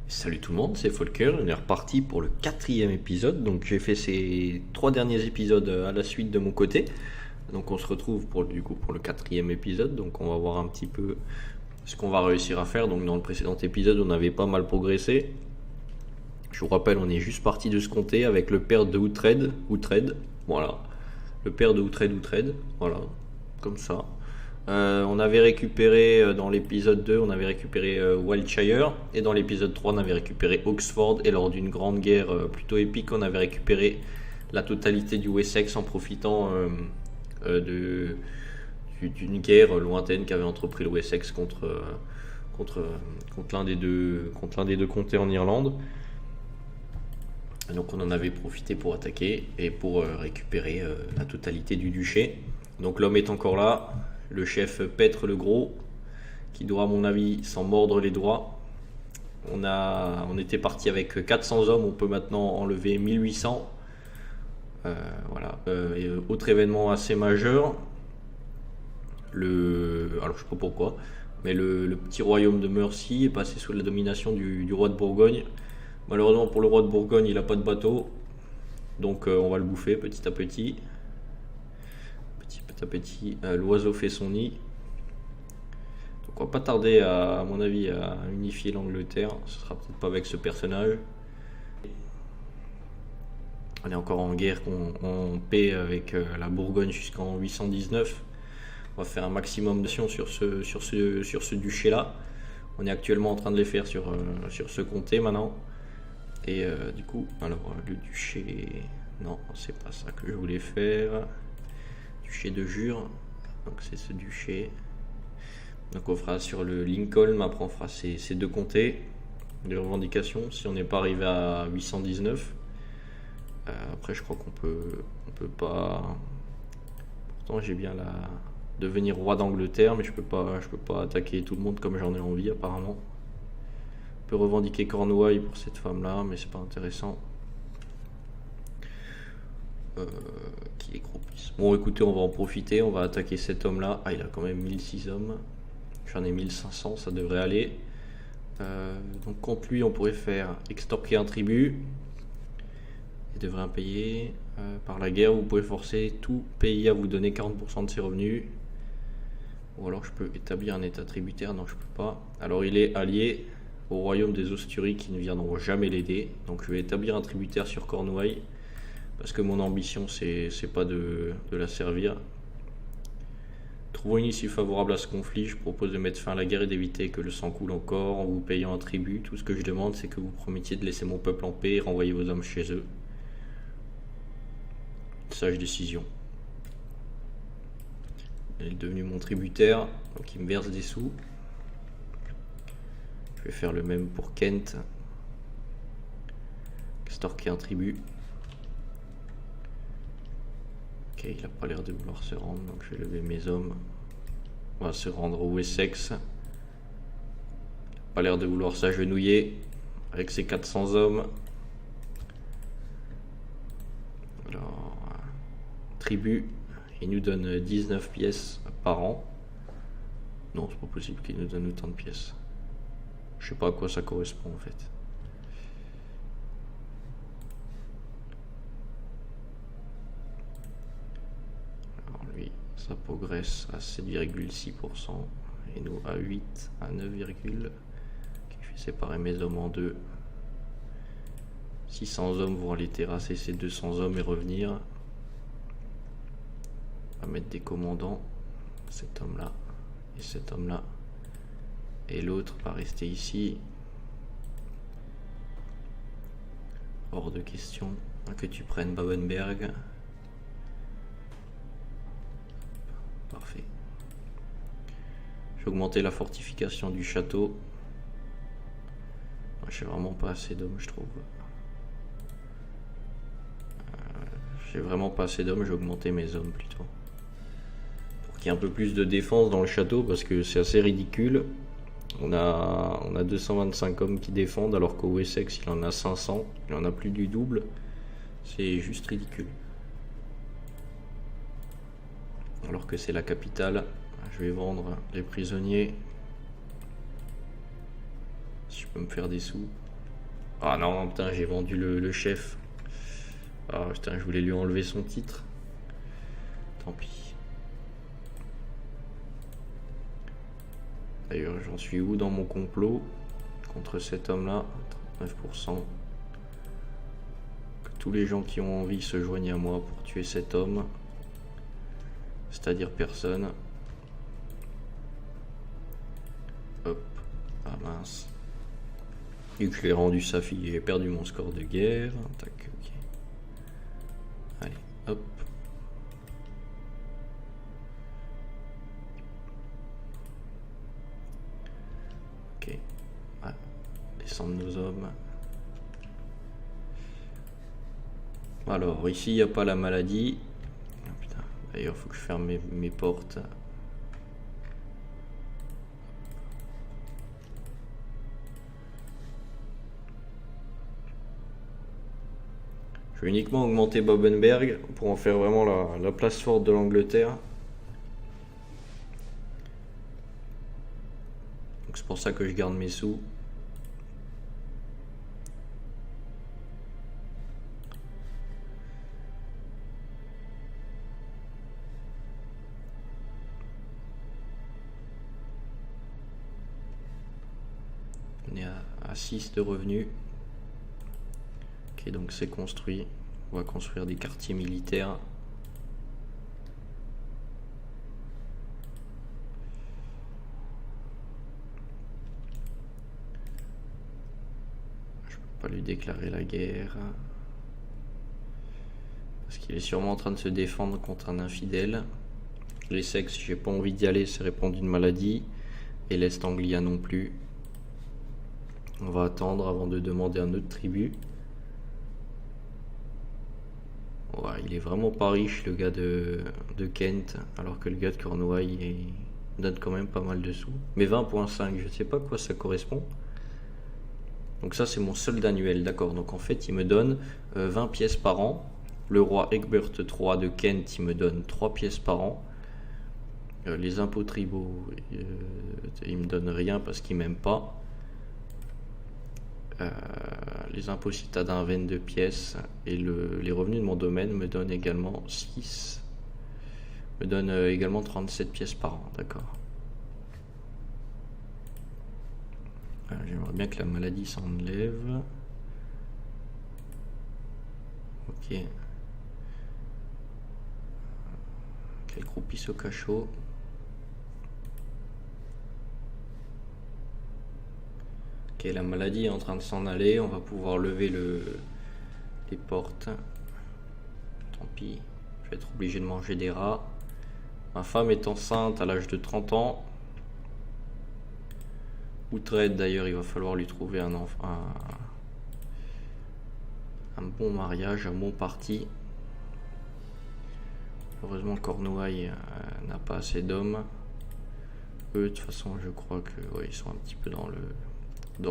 Salut tout le monde, c'est Folker, on est reparti pour le quatrième épisode. Donc j'ai fait ces 3 derniers épisodes à la suite de mon côté. Donc on se retrouve pour le quatrième épisode. Donc on va voir un petit peu ce qu'on va réussir à faire. Donc dans le précédent épisode on avait pas mal progressé. Je vous rappelle, on est juste parti de ce comté avec le père de Uhtred, voilà. Le père de Uhtred, voilà, comme ça. On avait récupéré dans l'épisode 2, on avait récupéré Wiltshire, et dans l'épisode 3, on avait récupéré Oxford, et lors d'une grande guerre plutôt épique, on avait récupéré la totalité du Wessex en profitant d'une guerre lointaine qu'avait entrepris le Wessex contre l'un des deux comtés en Irlande. Donc on en avait profité pour attaquer et pour récupérer la totalité du duché. Donc l'homme est encore là. Le chef Pètre le Gros, qui doit à mon avis s'en mordre les doigts. On était parti avec 400 hommes, on peut maintenant enlever 1800. Voilà. Autre événement assez majeur, alors je sais pas pourquoi, mais le petit royaume de Mercie est passé sous la domination du roi de Bourgogne. Malheureusement pour le roi de Bourgogne, il n'a pas de bateau, donc on va le bouffer petit à petit. Petit à petit, l'oiseau fait son nid. Donc on va pas tarder à mon avis à unifier l'Angleterre. Ce sera peut-être pas avec ce personnage. On est encore en guerre, en paix avec la Bourgogne jusqu'en 819. On va faire un maximum d'actions sur ce duché-là. On est actuellement en train de les faire sur ce comté maintenant. Et du coup, alors le duché... Non, c'est pas ça que je voulais faire. Duché de Jure, donc c'est ce duché. Donc on fera sur le Lincoln, après on fera ces deux comtés de revendication si on n'est pas arrivé à 819. Après je crois qu'on peut pas. Pourtant j'ai bien la devenir roi d'Angleterre, mais je peux pas attaquer tout le monde comme j'en ai envie apparemment. On peut revendiquer Cornouailles pour cette femme là, mais c'est pas intéressant. Qui est gros plus. Bon écoutez, on va en profiter, on va attaquer cet homme là. Ah, il a quand même 1006 hommes. J'en ai 1500, ça devrait aller. Donc contre lui on pourrait faire extorquer un tribut. Il devrait impayer. Par la guerre vous pouvez forcer tout pays à vous donner 40% de ses revenus. Ou alors je peux établir un état tributaire. Non, je peux pas. Alors il est allié au royaume des Osturies qui ne viendront jamais l'aider. Donc je vais établir un tributaire sur Cornouailles. Parce que mon ambition, c'est pas de la servir. Trouvant une issue favorable à ce conflit, je propose de mettre fin à la guerre et d'éviter que le sang coule encore en vous payant un tribut. Tout ce que je demande, c'est que vous promettiez de laisser mon peuple en paix et renvoyer vos hommes chez eux. Sage décision. Il est devenu mon tributaire, donc il me verse des sous. Je vais faire le même pour Kent. Extorquer un tribut. Ok, il n'a pas l'air de vouloir se rendre, donc je vais lever mes hommes. On va se rendre au Wessex. Il n'a pas l'air de vouloir s'agenouiller avec ses 400 hommes. Alors, tribut, il nous donne 19 pièces par an. Non, c'est pas possible qu'il nous donne autant de pièces. Je sais pas à quoi ça correspond en fait. Ça progresse à 7,6% et nous à 8, à 9, je vais séparer mes hommes en deux. 600 hommes vont aller terrasser ces 200 hommes et revenir. On va mettre des commandants, cet homme là et cet homme là, et l'autre va rester ici. Hors de question que tu prennes Babenberg. Parfait. Je vais augmenter la fortification du château. J'ai vraiment pas assez d'hommes, je trouve. J'ai vraiment pas assez d'hommes, je vais augmenter mes hommes plutôt. Pour qu'il y ait un peu plus de défense dans le château, parce que c'est assez ridicule. On a 225 hommes qui défendent, alors qu'au Wessex il en a 500. Il en a plus du double. C'est juste ridicule. Alors que c'est la capitale. Je vais vendre les prisonniers. Si je peux me faire des sous. Ah non, putain, j'ai vendu le chef. Ah putain, je voulais lui enlever son titre. Tant pis. D'ailleurs, j'en suis où dans mon complot contre cet homme-là? 39%. Que tous les gens qui ont envie se joignent à moi pour tuer cet homme. C'est-à-dire personne. Hop. Ah mince. Vu que je l'ai rendu sa fille, j'ai perdu mon score de guerre. Tac, ok. Allez, hop. Ok. Ouais. Descendre nos hommes. Alors, ici, il n'y a pas la maladie. Oh, putain. D'ailleurs, il faut que je ferme mes portes. Je vais uniquement augmenter Babenberg pour en faire vraiment la place forte de l'Angleterre. Donc c'est pour ça que je garde mes sous. On est à 6 de revenus. Ok, donc c'est construit. On va construire des quartiers militaires. Je peux pas lui déclarer la guerre. Parce qu'il est sûrement en train de se défendre contre un infidèle. Les sexes, j'ai pas envie d'y aller, c'est répandre une maladie. Et l'Est Anglia non plus. On va attendre avant de demander à notre tribu. Ouais, il est vraiment pas riche le gars de Kent, alors que le gars de Cornouailles il donne quand même pas mal de sous. Mais 20.5, je sais pas à quoi ça correspond. Donc ça c'est mon solde annuel, d'accord. Donc en fait il me donne 20 pièces par an. Le roi Egbert III de Kent il me donne 3 pièces par an. Les impôts tribaux il me donne rien parce qu'il m'aime pas. Les impôts citadins 22 pièces et les revenus de mon domaine me donnent également 6, me donnent également 37 pièces par an, d'accord. J'aimerais bien que la maladie s'enlève. Ok. Quel croupisse au cachot. Ok, la maladie est en train de s'en aller, on va pouvoir lever les portes. Tant pis, je vais être obligé de manger des rats. Ma femme est enceinte à l'âge de 30 ans. Outrade d'ailleurs, il va falloir lui trouver un bon mariage, un bon parti. Heureusement Cornouailles n'a pas assez d'hommes. Eux de toute façon je crois que ouais, ils sont un petit peu dans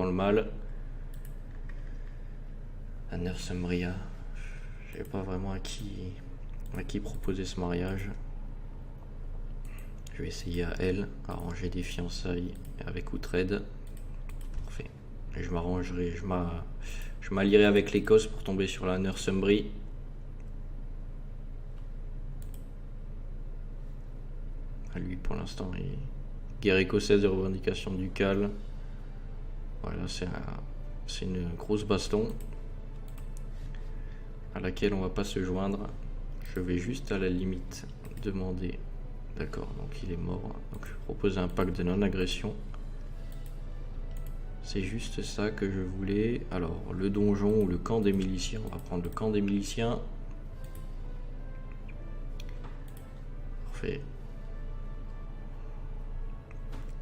le mal. La Northumbria, je sais pas vraiment à qui proposer ce mariage. Je vais essayer à elle, arranger des fiançailles avec Outrade. Parfait. Et je m'arrangerai, je m'allierai avec l'Écosse pour tomber sur la Northumbrie. Lui pour l'instant, guerre écossaise de revendication ducale. Voilà, c'est une grosse baston à laquelle on va pas se joindre. Je vais juste à la limite demander. D'accord, donc il est mort. Donc je propose un pacte de non-agression. C'est juste ça que je voulais. Alors le donjon ou le camp des miliciens. On va prendre le camp des miliciens. Parfait.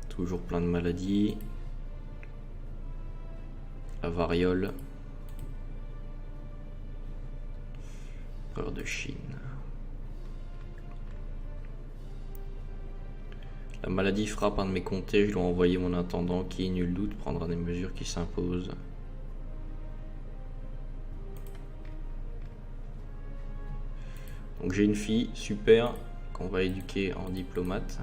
Toujours plein de maladies. La variole. Peur de Chine. La maladie frappe un de mes comtés, je dois envoyer mon intendant qui, nul doute, prendra des mesures qui s'imposent. Donc j'ai une fille, super, qu'on va éduquer en diplomate.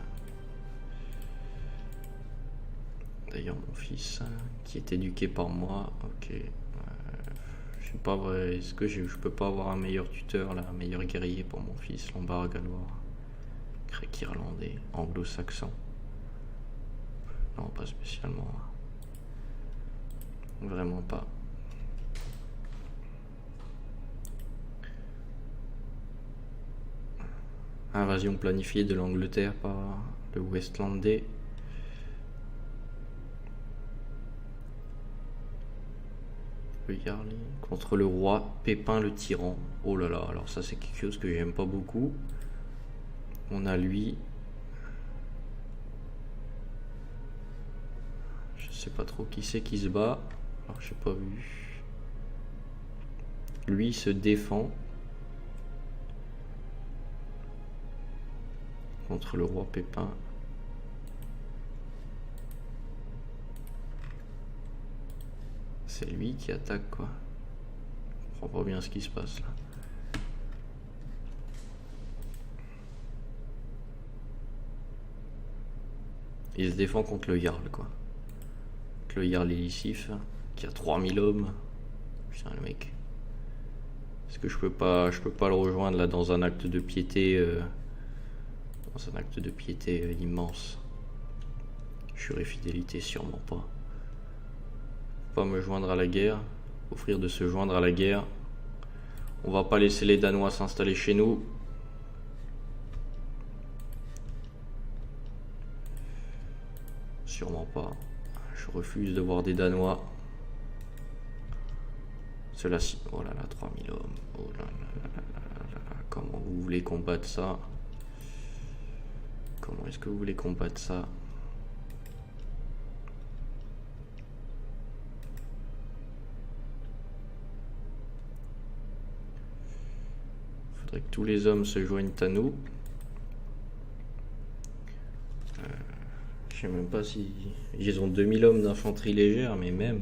D'ailleurs mon fils, qui est éduqué par moi, ok, suis pas vrai. Est-ce que je peux pas avoir un meilleur tuteur là, un meilleur guerrier pour mon fils? Lombard, gallois, grec, irlandais, anglo-saxon. Non, pas spécialement. Vraiment pas. Invasion planifiée de l'Angleterre par le Westlandais. Le Yarly contre le roi Pépin le tyran. Oh là là, alors ça c'est quelque chose que j'aime pas beaucoup. On a lui. Je sais pas trop qui c'est qui se bat. Alors j'ai pas vu. Lui se défend contre le roi Pépin. C'est lui qui attaque quoi. Je comprends pas bien ce qui se passe là. Il se défend contre le Jarl quoi. Le Jarl Elisif qui a 3000 hommes. Putain le mec. Est-ce que je peux pas le rejoindre là dans un acte de piété immense. Juré fidélité sûrement pas. Pas me joindre à la guerre. Offrir de se joindre à la guerre. On va pas laisser les Danois s'installer chez nous. Sûrement pas. Je refuse de voir des Danois. Cela-ci. Oh là là, 3000 hommes. Oh là là là là là là là. Comment vous voulez combattre ça? Comment est-ce que vous voulez combattre ça? Faudrait que tous les hommes se joignent à nous. Je sais même pas si... Ils ont 2000 hommes d'infanterie légère, mais même...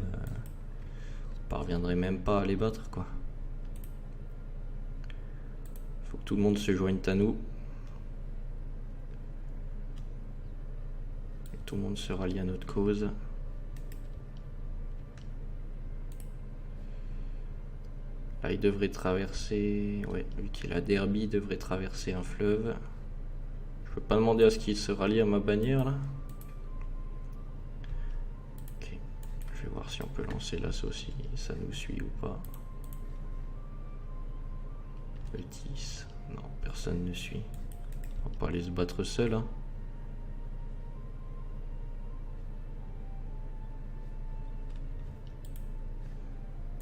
on parviendrait même pas à les battre, quoi. Faut que tout le monde se joigne à nous. Et tout le monde se rallie à notre cause. Là, il devrait traverser... Ouais, vu qu'il a Derby, il devrait traverser un fleuve. Je peux pas demander à ce qu'il se rallie à ma bannière, là. Je vais voir si on peut lancer l'assaut si ça nous suit ou pas. Le 10. Non, personne ne suit. On va pas aller se battre seul. Hein.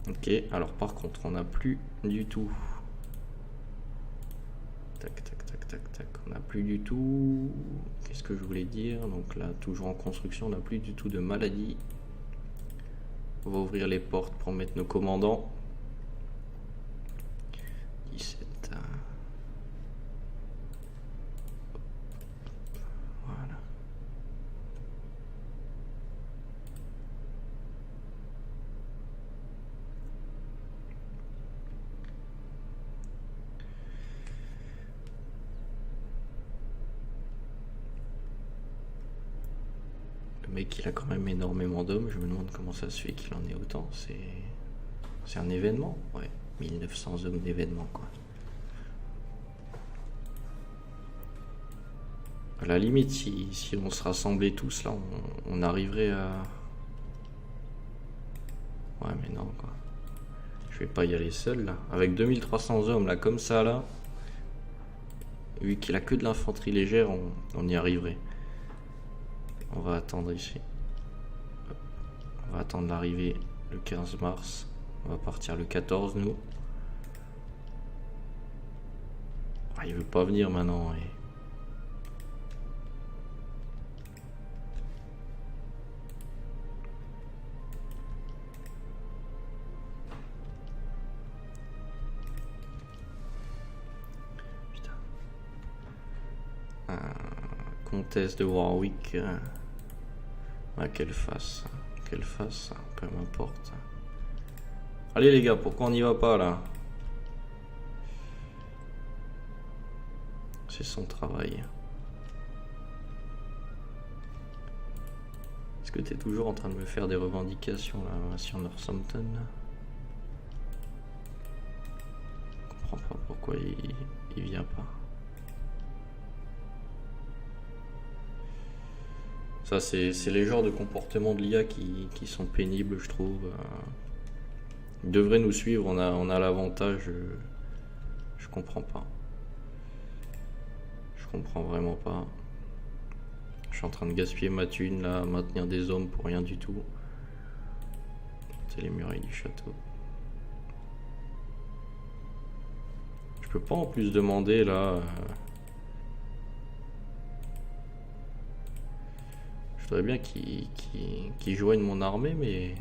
Ok, alors par contre, on n'a plus du tout. Tac, tac, tac, tac, tac. On n'a plus du tout. Qu'est-ce que je voulais dire? Donc là, toujours en construction, on n'a plus du tout de maladie. On va ouvrir les portes pour mettre nos commandants. 17. Voilà. Le mec, il a quand même énormément d'hommes. Je me demande comment ça se fait qu'il en ait autant. C'est un événement. Ouais, 1900 hommes d'événement, quoi. À la limite, si on se rassemblait tous, là, on arriverait à... Ouais, mais non, quoi. Je vais pas y aller seul, là. Avec 2300 hommes, là, comme ça, là... Vu qu'il a que de l'infanterie légère, on y arriverait. On va attendre ici. On va attendre l'arrivée le 15 mars. On va partir le 14, nous. Ah, il veut pas venir maintenant. Et... Putain. Comtesse de Warwick. Ah, qu'elle fasse, peu m'importe. Allez les gars, pourquoi on n'y va pas là? C'est son travail. Est-ce que tu es toujours en train de me faire des revendications là sur Northampton? comprends pas pourquoi il vient pas. Ça, c'est les genres de comportements de l'IA qui sont pénibles, je trouve. Ils devraient nous suivre, on a l'avantage. Je comprends pas. Je comprends vraiment pas. Je suis en train de gaspiller ma thune là, à maintenir des hommes pour rien du tout. C'est les murailles du château. Je peux pas en plus demander là. Je voudrais bien qu'ils joignent mon armée, mais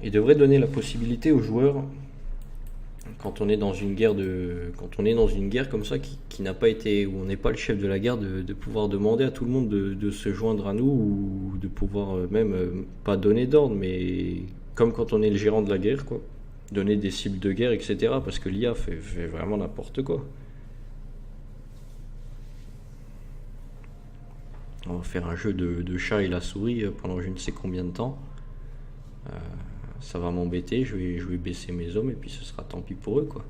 il devrait donner la possibilité aux joueurs, quand on est dans une guerre comme ça qui n'a pas été, où on n'est pas le chef de la guerre, de pouvoir demander à tout le monde de se joindre à nous, ou de pouvoir même pas donner d'ordre, mais comme quand on est le gérant de la guerre, quoi, donner des cibles de guerre, etc. Parce que l'IA fait vraiment n'importe quoi. On va faire un jeu de chat et la souris pendant je ne sais combien de temps. Ça va m'embêter, je vais baisser mes hommes et puis ce sera tant pis pour eux, quoi.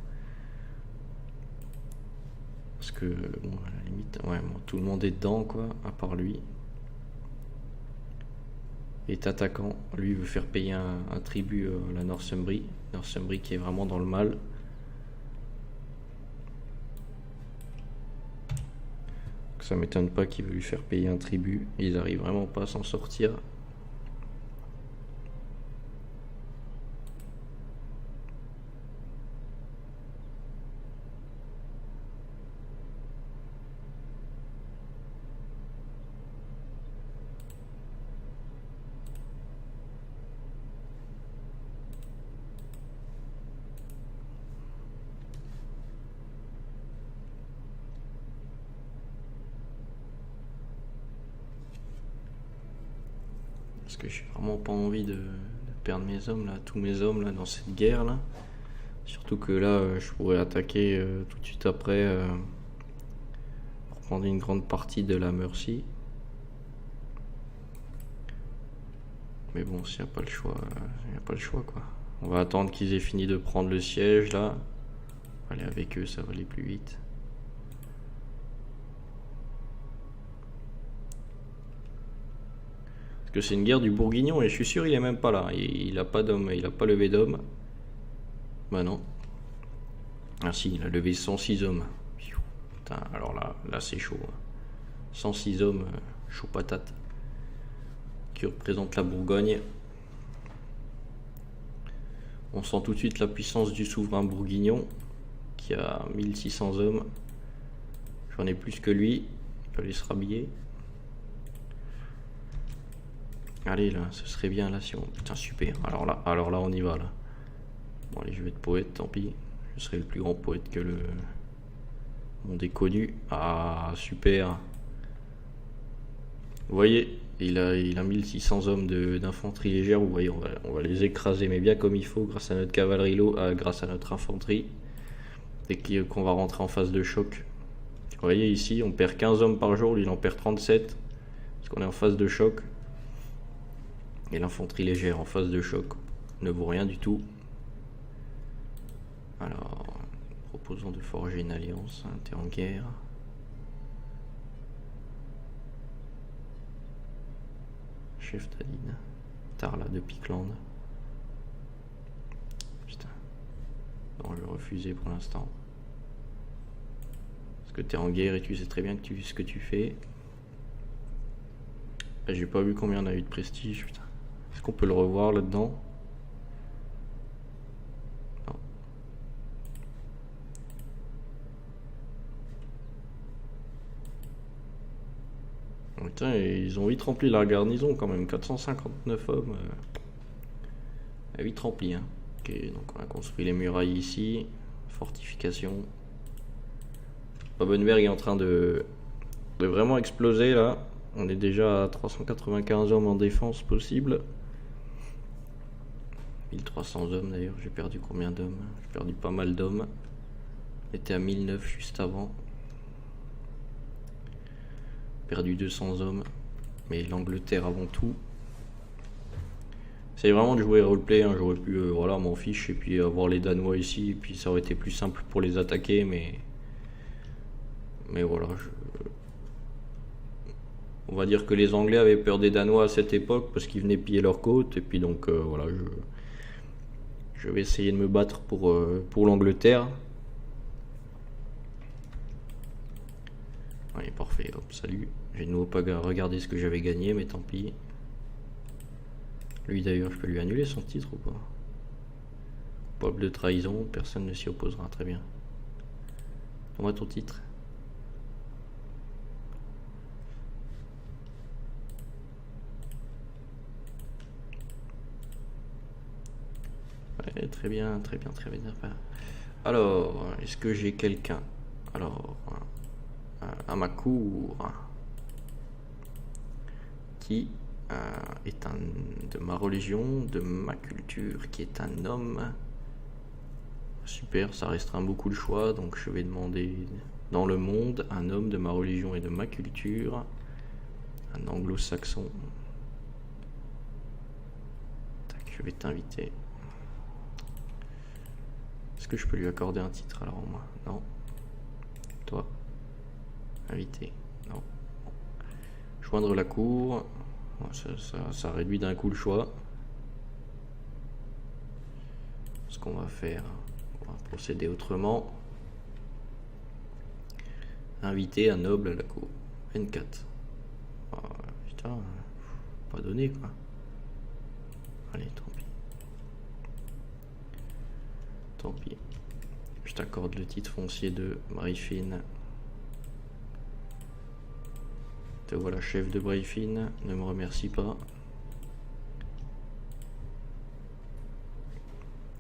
Parce que, bon, à la limite, ouais, bon, tout le monde est dedans, quoi, à part lui. Il est attaquant, lui il veut faire payer un tribut à la Northumbrie. Northumbrie qui est vraiment dans le mal. Ça m'étonne pas qu'il veut lui faire payer un tribut. Ils arrivent vraiment pas à s'en sortir. Parce que j'ai vraiment pas envie de perdre mes hommes là, tous mes hommes là dans cette guerre là. Surtout que là je pourrais attaquer tout de suite après pour prendre une grande partie de la Mercie. Mais bon, s'il n'y a pas le choix, il n'y a pas le choix quoi. On va attendre qu'ils aient fini de prendre le siège là. Aller avec eux, ça va aller plus vite. Que c'est une guerre du Bourguignon et je suis sûr il est même pas là, il a pas d'homme, il a pas levé d'homme. Bah non. Ah si, il a levé 106 hommes. Putain, alors là c'est chaud. 106 hommes, chaud patate, qui représentent la Bourgogne. On sent tout de suite la puissance du souverain bourguignon qui a 1600 hommes. J'en ai plus que lui, il peut aller se rhabiller. Allez là, ce serait bien là si on... Putain super, alors là on y va là. Bon allez, je vais être poète, tant pis. Je serai le plus grand poète que le monde ait connu. Ah super. Vous voyez, il a 1600 hommes d'infanterie légère. Vous voyez, on va les écraser mais bien comme il faut grâce à notre cavalerie grâce à notre infanterie. Dès qu'on va rentrer en phase de choc. Vous voyez ici, on perd 15 hommes par jour, lui il en perd 37. Parce qu'on est en phase de choc. Et l'infanterie légère en phase de choc ne vaut rien du tout. Alors, proposons de forger une alliance, t'es en guerre. Chef d'Aline, Tarla de Picland. Putain. Non, je vais refuser pour l'instant. Parce que t'es en guerre et tu sais très bien que ce que tu fais. J'ai pas vu combien on a eu de prestige, putain. Est-ce qu'on peut le revoir là-dedans? Non. Putain, ils ont vite rempli la garnison quand même. 459 hommes. Vite rempli. Hein. Ok, donc on a construit les murailles ici. Fortification. Babenberg est en train de vraiment exploser là. On est déjà à 395 hommes en défense possible. 1300 hommes d'ailleurs, j'ai perdu combien d'hommes? J'ai perdu pas mal d'hommes. On était à 1009 juste avant. Perdu 200 hommes. Mais l'Angleterre avant tout. J'essaie vraiment de jouer roleplay, hein. J'aurais pu voilà, m'en fiche et puis avoir les Danois ici, et puis ça aurait été plus simple pour les attaquer, mais voilà. On va dire que les Anglais avaient peur des Danois à cette époque parce qu'ils venaient piller leurs côtes, et puis donc voilà, je vais essayer de me battre pour l'Angleterre. Allez, parfait, hop, salut. J'ai de nouveau pas regardé ce que j'avais gagné, mais tant pis. Lui d'ailleurs, je peux lui annuler son titre ou pas? Coupable de trahison, personne ne s'y opposera, très bien. Donne-moi ton titre. Ouais, très bien, très bien, très bien. Alors, est-ce que j'ai quelqu'un? Alors, à ma cour, qui est de ma religion, de ma culture, qui est un homme. Super, ça restreint beaucoup le choix, donc je vais demander dans le monde un homme de ma religion et de ma culture, un anglo-saxon. Tac, je vais t'inviter. Est-ce que je peux lui accorder un titre alors moi? Non. Toi. Invité. Non. Joindre la cour. Ça réduit d'un coup le choix. Ce qu'on va faire, on va procéder autrement. Inviter un noble à la cour. 24. Oh, putain, pas donné quoi. Allez, tant pis. Tant pis. Je t'accorde le titre foncier de Bryfin. Te voilà chef de Bryfin. Ne me remercie pas.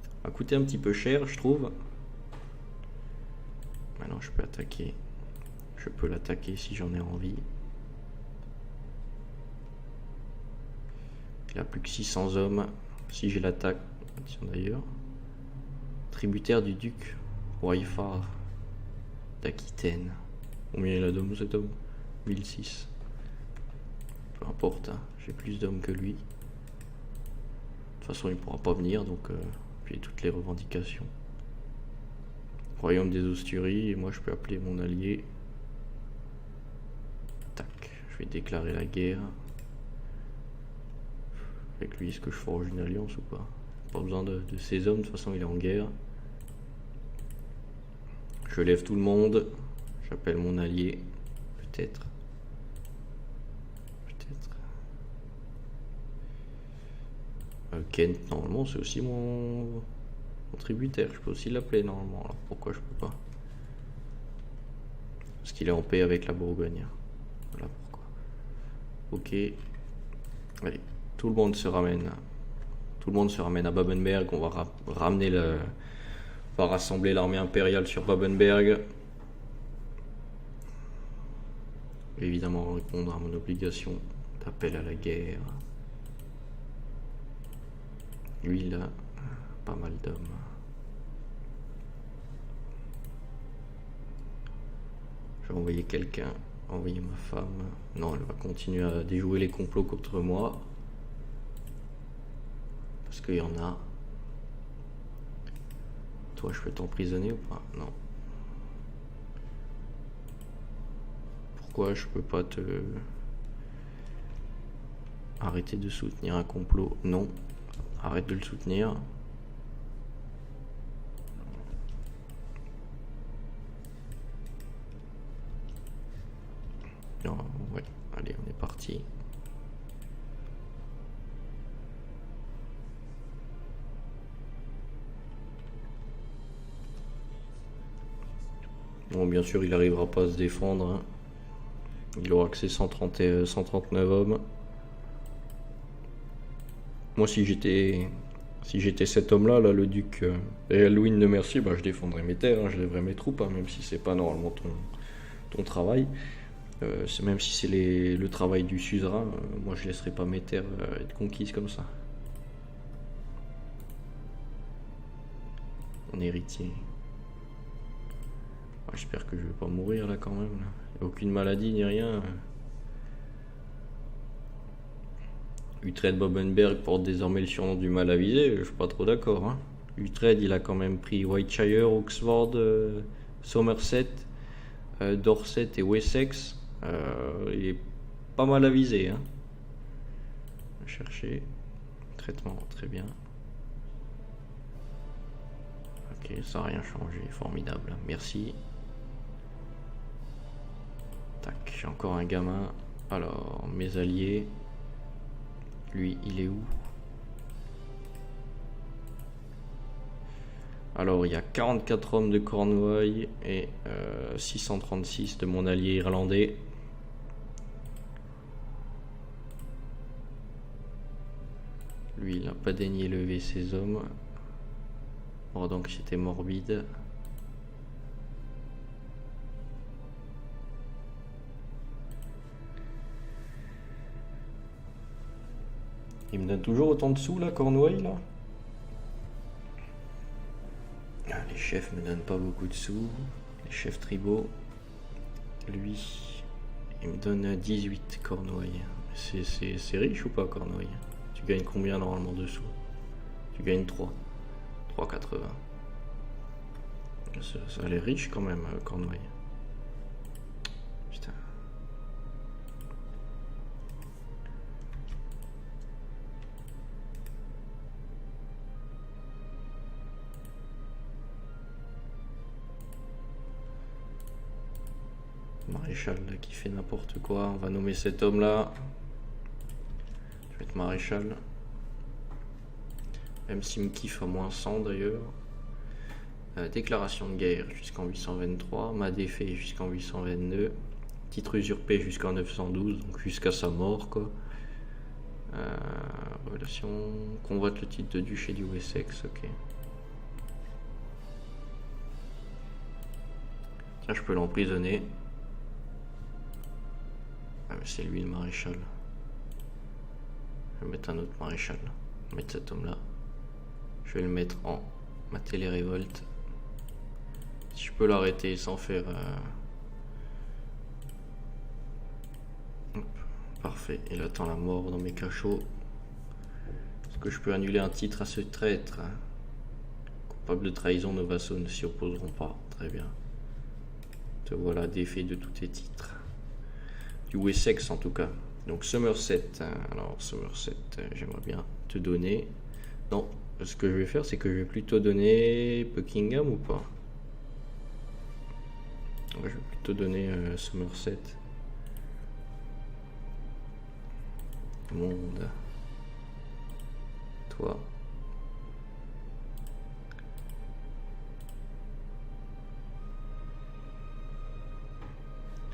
Ça a coûté un petit peu cher, je trouve. Maintenant, je peux attaquer. Je peux l'attaquer si j'en ai envie. Il a plus que 600 hommes. Si je l'attaque, tiens d'ailleurs. Tributaire du duc Waifar d'Aquitaine. Combien il a d'hommes cet homme? 1006. Peu importe, hein. J'ai plus d'hommes que lui. De toute façon, il pourra pas venir, donc puis toutes les revendications. Royaume des Osturies, et moi je peux appeler mon allié. Tac, je vais déclarer la guerre. Avec lui, est-ce que je forge une alliance ou pas? Pas besoin de ses hommes, de toute façon il est en guerre. Je lève tout le monde. J'appelle mon allié. Peut-être. Kent, normalement, c'est aussi mon tributaire. Je peux aussi l'appeler normalement. Alors pourquoi je peux pas? Parce qu'il est en paix avec la Bourgogne. Voilà pourquoi. Ok. Allez, tout le monde se ramène. Tout le monde se ramène à Babenberg. On va ramener le. On va rassembler l'armée impériale sur Babenberg. Évidemment répondre à mon obligation d'appel à la guerre. Lui il a pas mal d'hommes. Je vais envoyer quelqu'un, envoyer ma femme. Non, elle va continuer à déjouer les complots contre moi. Parce qu'il y en a. Toi, je peux t'emprisonner ou pas? Non. Pourquoi je peux pas te... Arrêter de soutenir un complot? Non. Arrête de le soutenir. Non, ouais. Allez, on est parti. Bon, bien sûr, il n'arrivera pas à se défendre. Hein. Il aura que ses 139 hommes. Moi, si j'étais cet homme-là, là, le duc Louis de Mercier, bah, je défendrais mes terres, hein, je lèverais mes troupes, hein, même si c'est pas normalement ton travail. Même si c'est le travail du suzerain, moi je laisserai pas mes terres être conquises comme ça. Mon héritier. Ah, j'espère que je vais pas mourir là quand même. Là. Y a aucune maladie ni rien. Uhtred Bobenberg porte désormais le surnom du mal avisé, je suis pas trop d'accord. Hein. Uhtred, il a quand même pris Whiteshire, Oxford, Somerset, Dorset et Wessex. Il est pas mal avisé. Hein. On va chercher. Traitement, très bien. Ok, ça n'a rien changé, formidable. Merci. Tac, j'ai encore un gamin. Alors, mes alliés. Lui, il est où? Alors, il y a 44 hommes de Cornouailles et 636 de mon allié irlandais. Lui, il n'a pas daigné lever ses hommes. Bon, donc c'était morbide. Il me donne toujours autant de sous là, Cornouailles là. Les chefs me donnent pas beaucoup de sous. Les chefs tribaux. Lui, il me donne 18 Cornouailles. C'est riche ou pas, Cornouailles? Tu gagnes combien normalement de sous? Tu gagnes 3. 3,80. Ça a l'air riche quand même, Cornouailles. Putain. Maréchal là, qui fait n'importe quoi. On va nommer cet homme là. Je vais être maréchal. Même s'il me kiffe à moins 100 d'ailleurs. Déclaration de guerre jusqu'en 823. Ma défait jusqu'en 822. Titre usurpé jusqu'en 912. Donc jusqu'à sa mort quoi. Relation. Convoite le titre de duché du Wessex. Ok. Tiens, je peux l'emprisonner. Ah, mais c'est lui le maréchal. Je vais mettre un autre maréchal. Je vais mettre cet homme là. Je vais le mettre en mater les révoltes. Si je peux l'arrêter sans faire... Hop, parfait, il attend la mort dans mes cachots. Est-ce que je peux annuler un titre à ce traître? Coupable de trahison, nos vassaux ne s'y opposeront pas. Très bien. Te voilà défait de tous tes titres. Du Wessex en tout cas. Donc Somerset. Alors Somerset, j'aimerais bien te donner... Non, ce que je vais faire, c'est que je vais plutôt donner Buckingham ou pas? Je vais plutôt donner Somerset. Monde. Toi.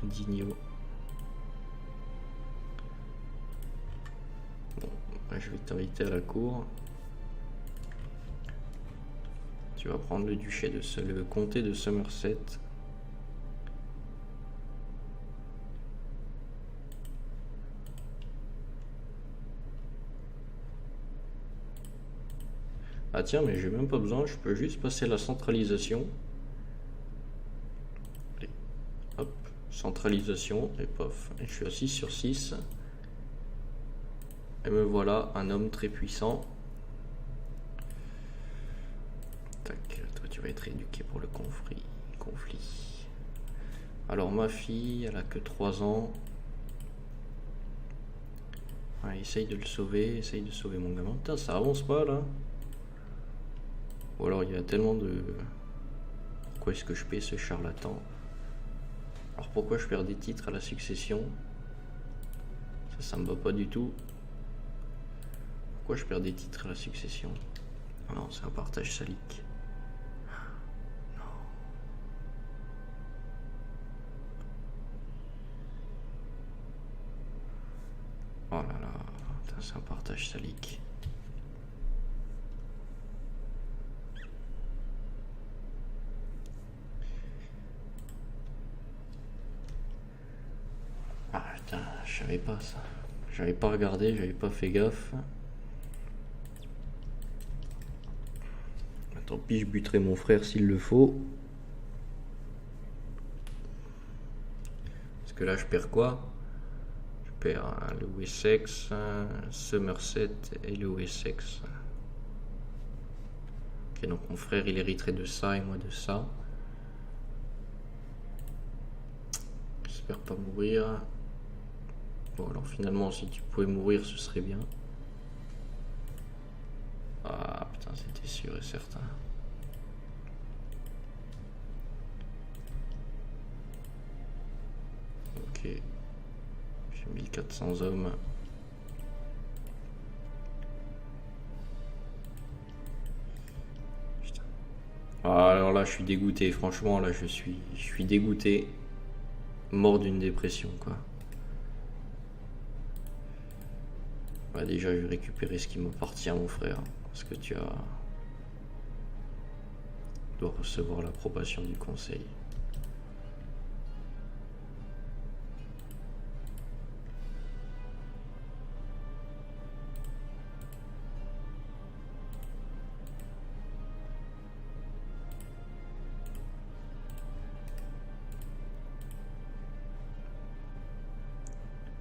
Digno. Bon, je vais t'inviter à la cour. Tu vas prendre le duché de le comté de Somerset. Ah tiens, mais j'ai même pas besoin, je peux juste passer la centralisation. Et hop, centralisation, et pof. Et je suis à 6 sur 6. Et me voilà, un homme très puissant. Tac, toi tu vas être éduqué pour le conflit. Alors ma fille, elle a que 3 ans. Ouais, essaye de le sauver, essaye de sauver mon gamin. Putain, ça avance pas là. Ou alors il y a tellement de... Pourquoi est-ce que je paie ce charlatan? Alors pourquoi je perds des titres à la succession? Ça me va pas du tout. Pourquoi je perds des titres à la succession? Non, c'est un partage salique. Non. Oh là là, c'est un partage salique. Ah putain, je savais pas ça. J'avais pas regardé, j'avais pas fait gaffe. Tant pis, je buterai mon frère s'il le faut. Parce que là, je perds quoi? Je récupère le Wessex, Somerset et le Wessex. Ok, donc mon frère il hériterait de ça et moi de ça. J'espère pas mourir. Bon alors finalement si tu pouvais mourir ce serait bien. Ah putain c'était sûr et certain. Ok. J'ai 1400 hommes. Putain. Ah, alors là je suis dégoûté, franchement là je suis dégoûté. Mort d'une dépression quoi. Bah, déjà je vais récupérer ce qui m'appartient mon frère. Parce que tu dois recevoir l'approbation du conseil.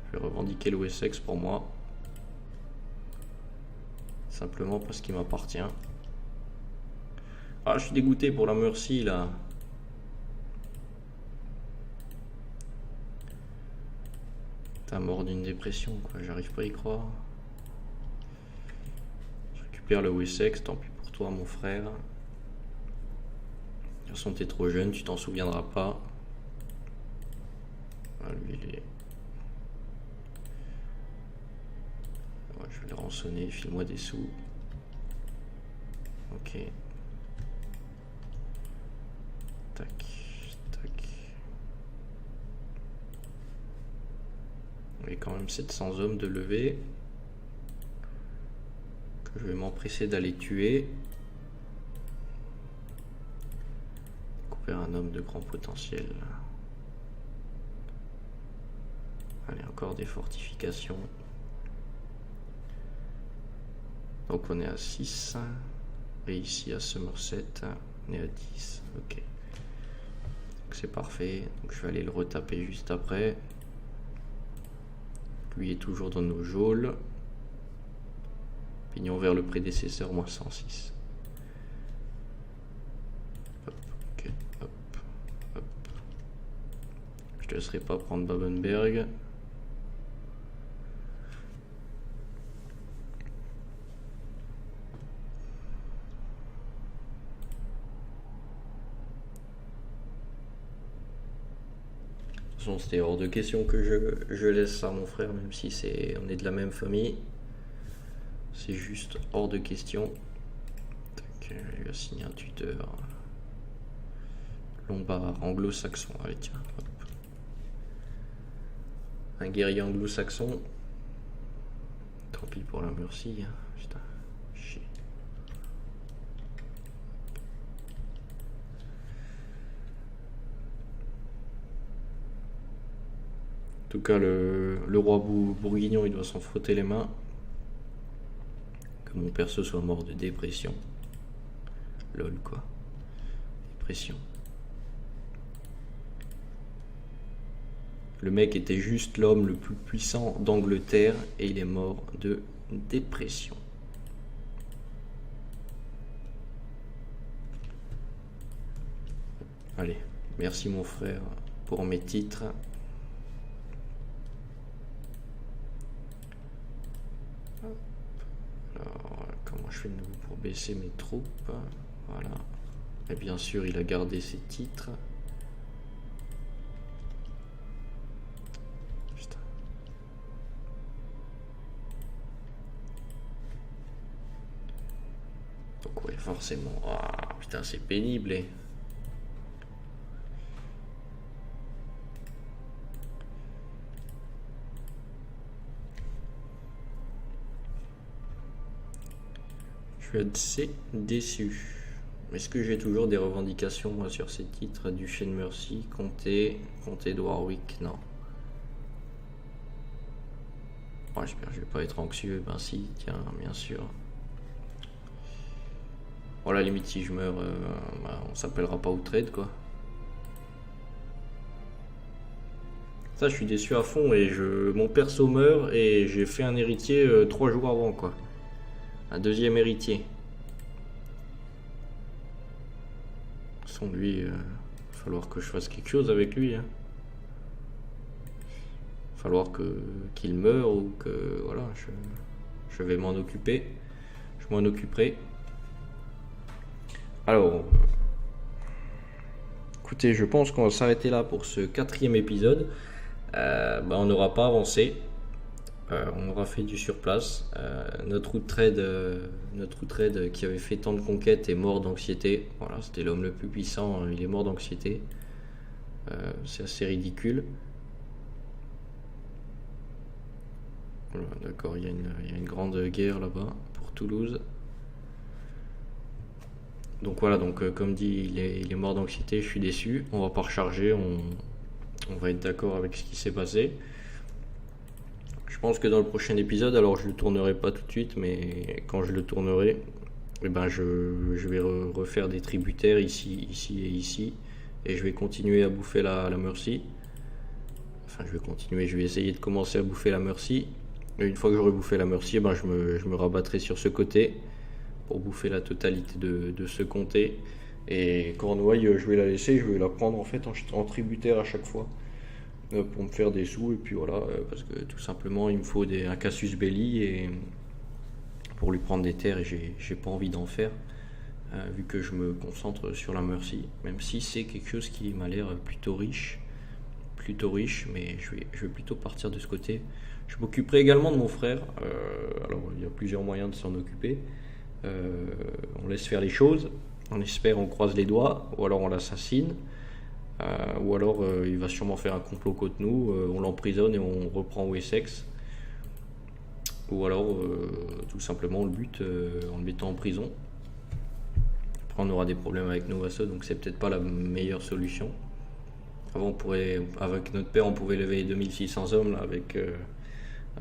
Je vais revendiquer le Wessex pour moi. Simplement parce qu'il m'appartient. Ah, je suis dégoûté pour la Mercie là. T'es mort d'une dépression quoi, j'arrive pas à y croire. Je récupère le Wessex, tant pis pour toi mon frère. De toute façon t'es trop jeune, tu t'en souviendras pas. Ah, lui il est... Ouais, je vais le rançonner, file-moi des sous. Ok. Tac, tac. Il y a quand même 700 hommes de lever. Que je vais m'empresser d'aller tuer. Découvrir un homme de grand potentiel. Allez, encore des fortifications. Donc on est à 6. Et ici à Somerset, on est à 10. Ok. Donc c'est parfait. Donc je vais aller le retaper juste après. Lui est toujours dans nos geôles. Pignon vers le prédécesseur, moins 106. Hop, ok, hop, hop. Je te laisserai pas prendre Babenberg. C'était hors de question que je laisse ça à mon frère, même si on est de la même famille. C'est juste hors de question. Tac, il va signer un tuteur. Lombard, anglo-saxon. Allez, tiens. Hop. Un guerrier anglo-saxon. Tant pis pour la Mercie. Putain, chier. En tout cas, le roi bourguignon, il doit s'en frotter les mains. Que mon perso soit mort de dépression. Lol, quoi. Dépression. Le mec était juste l'homme le plus puissant d'Angleterre et il est mort de dépression. Allez, merci mon frère pour mes titres. Alors, comment je fais de nouveau pour baisser mes troupes? Voilà. Et bien sûr, il a gardé ses titres. Putain. Donc ouais, forcément. Ah, putain, c'est pénible. Je suis assez déçu. Est-ce que j'ai toujours des revendications moi sur ces titres? Duché de Mercie, comté de Warwick? Non. Oh, j'espère que je vais pas être anxieux. Ben si, tiens, bien sûr. Bon, à la limite, si je meurs, on s'appellera pas au trade, quoi. Ça, je suis déçu à fond et mon perso meurt et j'ai fait un héritier 3 jours avant, quoi. Un deuxième héritier. De toute façon, lui, il va falloir que je fasse quelque chose avec lui. Hein. Il va falloir qu'il meure ou que, voilà, je vais m'en occuper. Je m'en occuperai. Alors, écoutez, je pense qu'on va s'arrêter là pour ce 4e épisode. On n'aura pas avancé. On aura fait du surplace. Notre route trade qui avait fait tant de conquêtes est mort d'anxiété. Voilà, c'était l'homme le plus puissant, il est mort d'anxiété. C'est assez ridicule. Voilà, d'accord, il y a une grande guerre là-bas pour Toulouse. Donc voilà, comme dit, il est mort d'anxiété, je suis déçu. On va pas recharger, on va être d'accord avec ce qui s'est passé. Je pense que dans le prochain épisode, alors je le tournerai pas tout de suite, mais quand je le tournerai, je vais refaire des tributaires ici et ici, et je vais continuer à bouffer la Mercy. Enfin, je vais essayer de commencer à bouffer la Mercy. Et une fois que j'aurai bouffé la Mercy, je me rabattrai sur ce côté pour bouffer la totalité de ce comté. Et Cornouailles, je vais la laisser, je vais la prendre en fait en tributaire à chaque fois pour me faire des sous. Et puis voilà, parce que tout simplement il me faut un casus belli et pour lui prendre des terres, et j'ai pas envie d'en faire vu que je me concentre sur la Mercy, même si c'est quelque chose qui m'a l'air plutôt riche, mais je vais plutôt partir de ce côté. Je m'occuperai également de mon frère. Alors il y a plusieurs moyens de s'en occuper. On laisse faire les choses, on espère, on croise les doigts, ou alors on l'assassine, ou alors il va sûrement faire un complot contre nous, on l'emprisonne et on reprend Wessex, ou alors tout simplement on le bute en le mettant en prison. Après on aura des problèmes avec nos vassaux, donc c'est peut-être pas la meilleure solution. Avant avec notre père on pouvait lever 2600 hommes là,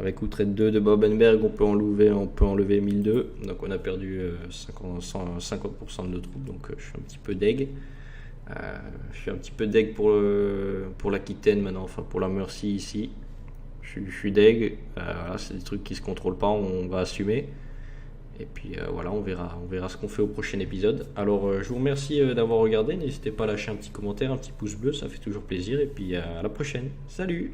avec Utrecht 2 de Babenberg, on peut enlever 1002. Donc on a perdu 50% de nos troupes. Donc je suis un petit peu deg. Je suis un petit peu deg pour l'Aquitaine maintenant, enfin pour la Mercy ici. Je suis deg. Voilà, c'est des trucs qui se contrôlent pas, on va assumer. Et puis voilà, on verra ce qu'on fait au prochain épisode. Alors je vous remercie d'avoir regardé. N'hésitez pas à lâcher un petit commentaire, un petit pouce bleu, ça fait toujours plaisir. Et puis à la prochaine. Salut!